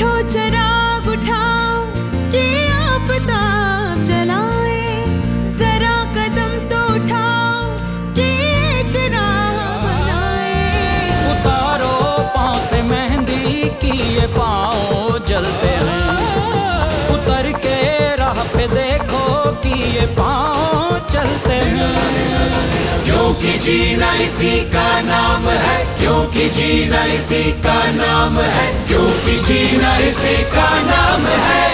उठो चिराग उठाओ कि आफताब जलाए, जरा कदम तो उठाओ कि एक राह बनाए। उतारो पाँव से मेहंदी की ये पाँव जलते हैं, उतर के राह पे देखो कि ये पाँव चलते हैं। क्योंकि जीना इसी का नाम है, क्योंकि जीना इसी का नाम है, क्योंकि जीना इसी का नाम है।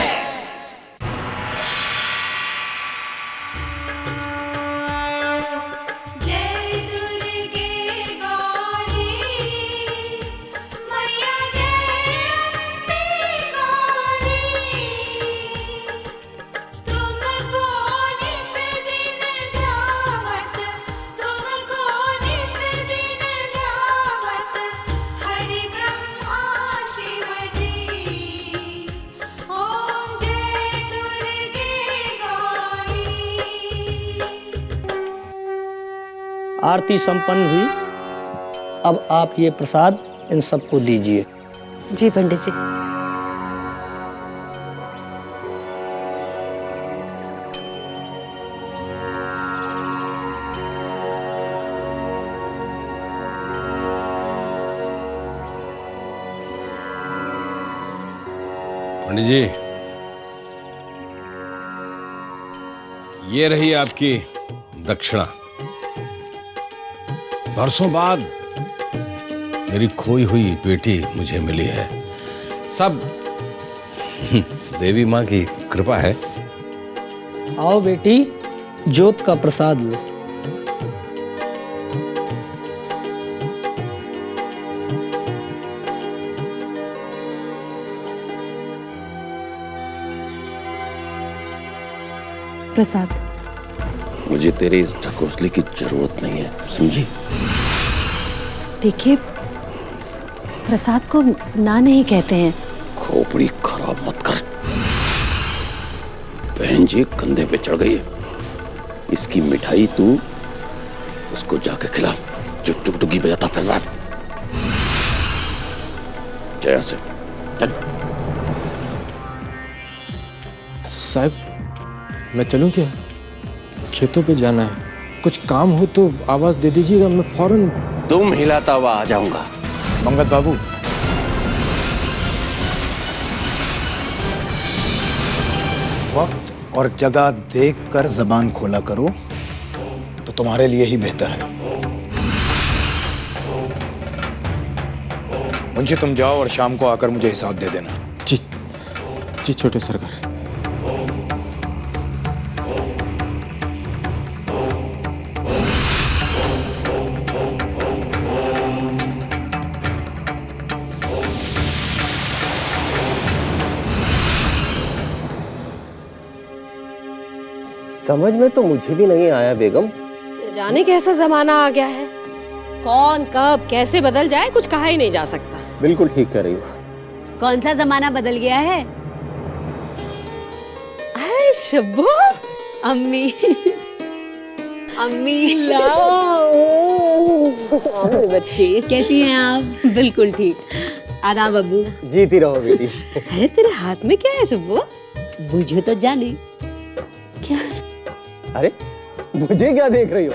आरती संपन्न हुई। अब आप ये प्रसाद इन सबको दीजिए। जी पंडित जी। पंडित जी, ये रही आपकी दक्षिणा। बरसों बाद मेरी खोई हुई बेटी मुझे मिली है। सब देवी माँ की कृपा है। आओ बेटी, ज्योत का प्रसाद लो। प्रसाद। मुझे तेरे इस ढकोसले की जरूरत नहीं है, समझी? देखिए, प्रसाद को ना नहीं कहते हैं। खोपड़ी खराब मत कर। बहन जी कंधे पे चढ़ गई है। इसकी मिठाई तू उसको जाके खिला जो टुकटुकी बजाता फिर रहा है। जया से चल। साहब, मैं चलूं क्या? खेतों पे जाना है। कुछ काम हो तो आवाज दे दीजिएगा, मैं फौरन। तुम हिलाता हुआ आ जाऊंगा। मंगत बाबू, वक्त और जगह देखकर जबान खोला करो तो तुम्हारे लिए ही बेहतर है। मुंशी, तुम जाओ और शाम को आकर मुझे हिसाब दे देना। जी जी छोटे सरकार। समझ में तो मुझे भी नहीं आया बेगम। जाने कैसा जमाना आ गया है, कौन कब कैसे बदल जाए कुछ कहा ही नहीं जा सकता। बिल्कुल ठीक कर रही हो। कौन सा जमाना बदल गया है? अरे शब्बू, अम्मी अम्मी लाओ बच्ची, कैसी हैं आप? बिल्कुल ठीक। आदाब अब्बू। जीती रहो बेटी। अरे तेरे हाथ में क्या है शब्बू? बुझो तो जाने। क्या? अरे मुझे क्या देख रही हो?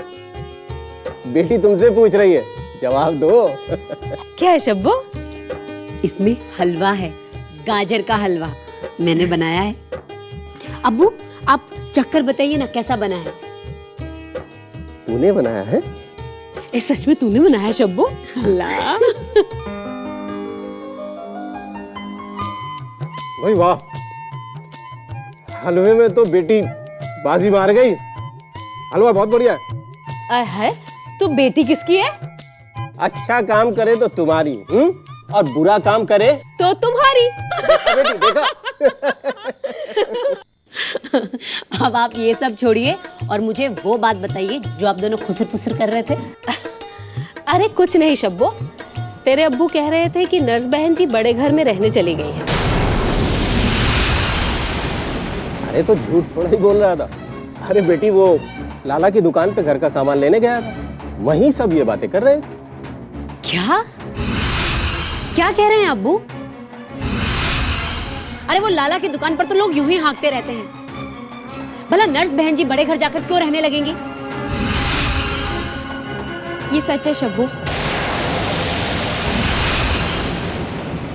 बेटी तुमसे पूछ रही है, जवाब दो। क्या है शब्बू? इसमें हलवा है, गाजर का हलवा मैंने बनाया है। अब्बू आप चक्कर बताइए ना, कैसा बना है? तूने बनाया है? सच में तूने बनाया है शब्बू? अल्लाह। भाई वाह, हलवे में तो बेटी बाजी मार गई। हलवा बहुत बढ़िया है। तू बेटी किसकी है? अच्छा काम करे तो तुम्हारी, और बुरा काम करे तो तुम्हारी। बेटी देखा? अब आप ये सब छोड़िए और मुझे वो बात बताइए जो आप दोनों खुसर फुसर कर रहे थे। अरे कुछ नहीं शब्बू, तेरे अब्बू कह रहे थे कि नर्स बहन जी बड़े घर में रहने चली गई हैं। अरे तो झूठ थोड़ा ही बोल रहा था। अरे बेटी वो लाला की दुकान पे घर का सामान लेने गया था, वहीं सब ये बातें कर रहे थे। क्या क्या कह रहे हैं अब्बू? अरे वो लाला की दुकान पर तो लोग यूं ही हाँकते रहते हैं। भला नर्स बहन जी बड़े घर जाकर क्यों रहने लगेंगी? ये सच है शब्बू।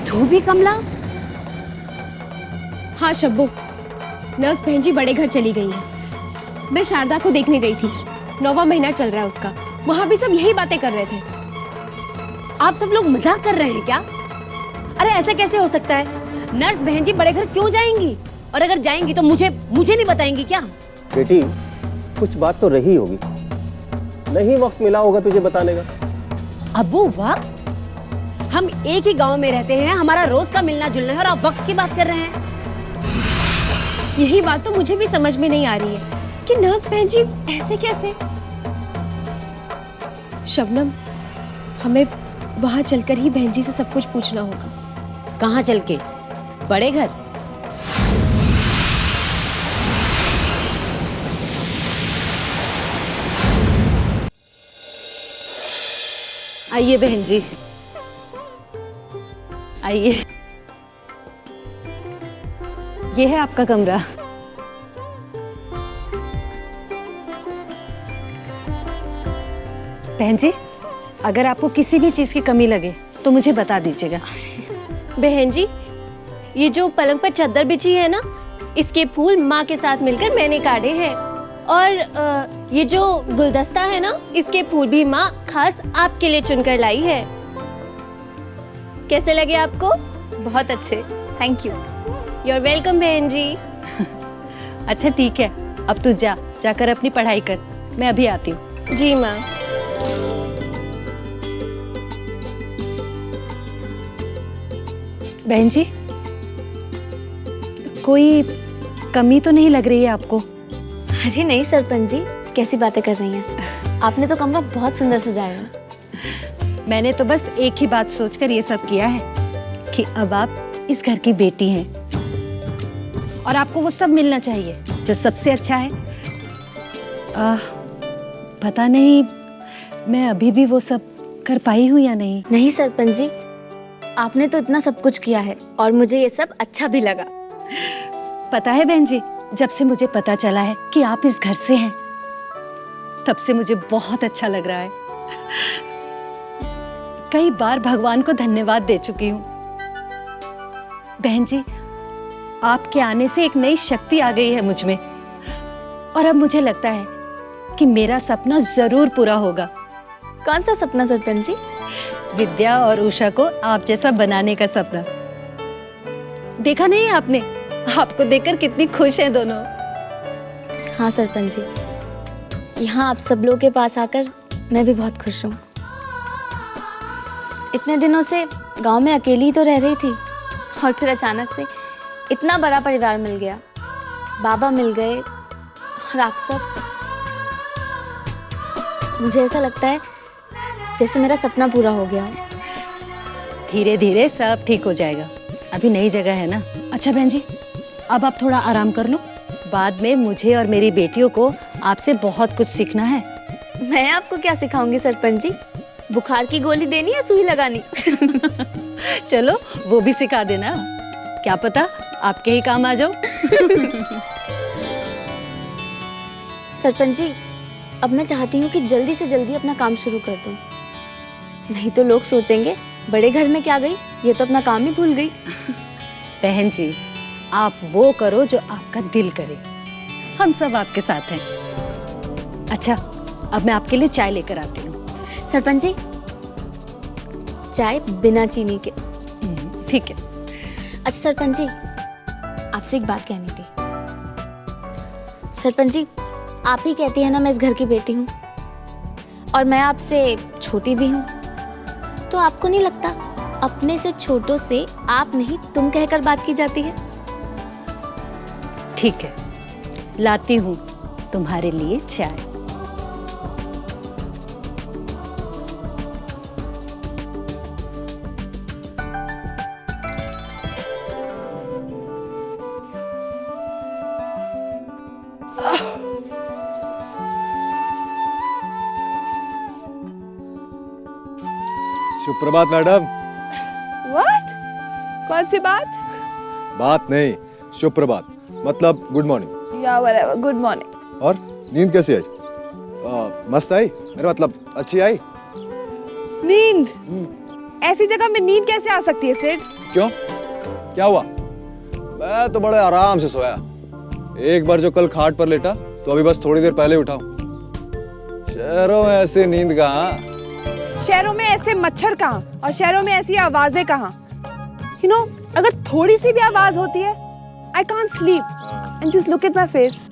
तू भी कमला? हाँ शब्बू, नर्स बहन जी बड़े घर चली गई है। मैं शारदा को देखने गई थी, 9वां महीना चल रहा है उसका। वहां भी सब यही बातें कर रहे थे। आप सब लोग मजाक कर रहे हैं क्या? अरे ऐसा कैसे हो सकता है? नर्स बहन जी बड़े घर क्यों जाएंगी? और अगर जाएंगी तो मुझे नहीं बताएंगी क्या? बेटी, कुछ बात तो रही होगी, नहीं वक्त मिला होगा तुझे बताने का। अब्बू वक्त? हम एक ही गांव में रहते हैं, हमारा रोज का मिलना जुलना है और आप वक्त की बात कर रहे हैं। यही बात तो मुझे भी समझ में नहीं आ रही है कि नर्स बहन जी ऐसे कैसे। शबनम, हमें वहां चलकर ही बहन जी से सब कुछ पूछना होगा। कहाँ चल के? बड़े घर? आइए बहन जी, आइए। ये है आपका कमरा। बहन जी, अगर आपको किसी भी चीज की कमी लगे तो मुझे बता दीजिएगा। बहन जी, ये जो पलंग पर चादर बिछी है ना, इसके फूल माँ के साथ मिलकर मैंने काढ़े हैं। और ये जो गुलदस्ता है ना, इसके फूल भी माँ खास आपके लिए चुनकर लाई है। कैसे लगे आपको? बहुत अच्छे, thank you. You are welcome बहन जी। अच्छा ठीक है, अब तू जाकर अपनी पढ़ाई कर, मैं अभी आती हूँ। जी माँ। बहन जी, कोई कमी तो नहीं लग रही है आपको? अरे नहीं सरपंच जी, कैसी बातें कर रही हैं? आपने तो कमरा बहुत सुंदर सजाया है। मैंने तो बस एक ही बात सोचकर ये सब किया है कि अब आप इस घर की बेटी हैं और आपको वो सब मिलना चाहिए जो सबसे अच्छा है। पता नहीं मैं अभी भी वो सब कर पाई हूँ या नहीं। नहीं सरपंच जी, आपने तो इतना सब कुछ किया है और मुझे ये सब अच्छा भी लगा। पता है बहन जी, जब से मुझे पता चला है कि आप इस घर से हैं, तब से मुझे बहुत अच्छा लग रहा है। कई बार भगवान को धन्यवाद दे चुकी हूँ। बहन जी, आपके आने से एक नई शक्ति आ गई है मुझ में और अब मुझे लगता है कि मेरा सपना जरूर पूरा होगा। कौन सा सपना सरपंच जी? विद्या और उषा को आप जैसा बनाने का सपना। देखा नहीं है आपने? आपको देखकर कितनी खुश हैं दोनों। हाँ सरपंच जी, यहाँ आप सब लोगों के पास आकर मैं भी बहुत खुश हूँ। इतने दिनों से गांव में अकेली तो रह रही थी और फिर अचानक से इतना बड़ा परिवार मिल गया, बाबा मिल गए और आप सब। मुझे ऐसा लगता है जैसे मेरा सपना पूरा हो गया। धीरे धीरे सब ठीक हो जाएगा, अभी नई जगह है ना। अच्छा बहन जी, अब आप थोड़ा आराम कर लो, बाद में मुझे और मेरी बेटियों को आपसे बहुत कुछ सीखना है। मैं आपको क्या सिखाऊंगी सरपंच जी? बुखार की गोली देनी या सुई लगानी? चलो वो भी सिखा देना, क्या पता आपके ही काम आ जाओ। सरपंच जी, अब मैं चाहती हूँ कि जल्दी से जल्दी अपना काम शुरू कर दूँ, नहीं तो लोग सोचेंगे बड़े घर में क्या गई, ये तो अपना काम ही भूल गई। बहन जी, आप वो करो जो आपका दिल करे, हम सब आपके साथ हैं। अच्छा, अब मैं आपके लिए चाय लेकर आती हूँ। सरपंच जी, चाय बिना चीनी के। ठीक है। अच्छा सरपंच जी, आपसे एक बात कहनी थी। सरपंच जी, आप ही कहती है ना मैं इस घर की बेटी हूँ और मैं आपसे छोटी भी हूँ, तो आपको नहीं लगता अपने से छोटों से आप नहीं तुम कहकर बात की जाती है? ठीक है, लाती हूँ तुम्हारे लिए चाय। सुप्रभात मैडम। व्हाट? कौन सी बात? बात नहीं, शुभ प्रभात, मतलब गुड मॉर्निंग। या व्हाटएवर, गुड मॉर्निंग। और नींद कैसी आई? मस्त आई, मेरा मतलब अच्छी आई? नींद? ऐसी जगह में नींद कैसे आ सकती है सिड? क्यों, क्या हुआ? मैं तो बड़े आराम से सोया। एक बार जो कल खाट पर लेटा तो अभी बस थोड़ी देर पहले उठा हूं। शहरों में ऐसी नींद कहाँ? शहरों में ऐसे मच्छर कहाँ और शहरों में ऐसी आवाजें कहाँ? यू नो, अगर थोड़ी सी भी आवाज होती है I can't sleep and just look at my face.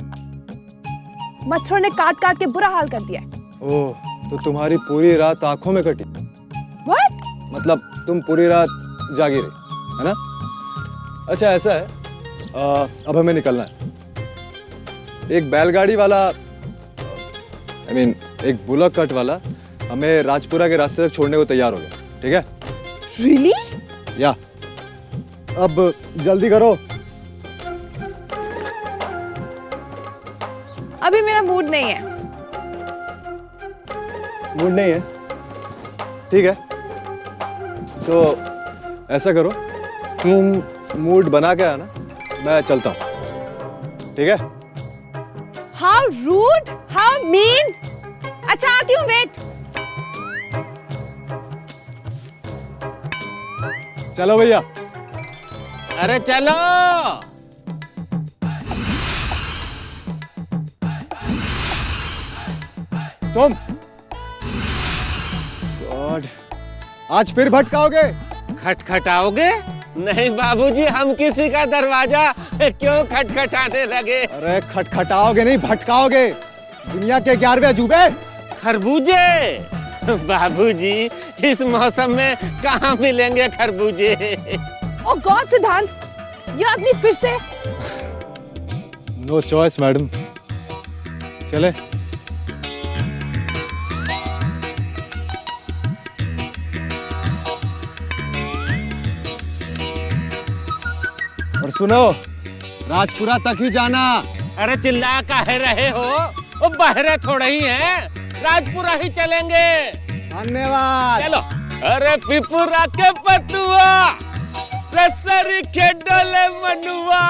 मच्छरों ने काट काट के बुरा हाल कर दिया है। ओह, तो तुम्हारी पूरी रात आंखों में कटी? What? मतलब तुम पूरी रात जागी रही, है ना? अच्छा ऐसा है, अब हमें निकलना है। एक बैलगाड़ी वाला, I mean, एक बुलक कट वाला हमें राजपुरा के रास्ते तक छोड़ने को तैयार हो गया, ठीक है? Really? या, अब जल्दी करो। अभी मेरा मूड नहीं है। मूड नहीं है? ठीक है, तो ऐसा करो, तुम मूड बना के आना, मैं चलता हूँ, ठीक है? How rude, how mean. अच्छा आती हूँ, वेट। चलो भैया। अरे चलो। तुम गॉड, आज फिर भटकाओगे? खटखटाओगे? नहीं बाबूजी, हम किसी का दरवाजा क्यों खटखटाने लगे? अरे खटखटाओगे नहीं, भटकाओगे। दुनिया के 11वें अजूबे खरबूजे। बाबूजी, इस मौसम में कहाँ मिलेंगे खरबूजे? ओ गॉड सिद्धांत, ये आदमी फिर से। नो चॉइस मैडम, चले। और सुनो, राजपुरा तक ही जाना। अरे चिल्ला काहे रहे हो? वो बहरे थोड़े ही हैं, राजपुरा ही चलेंगे। धन्यवाद। चलो। अरे पिपुरा के पतुआ, रसरी के डोले मनुआ।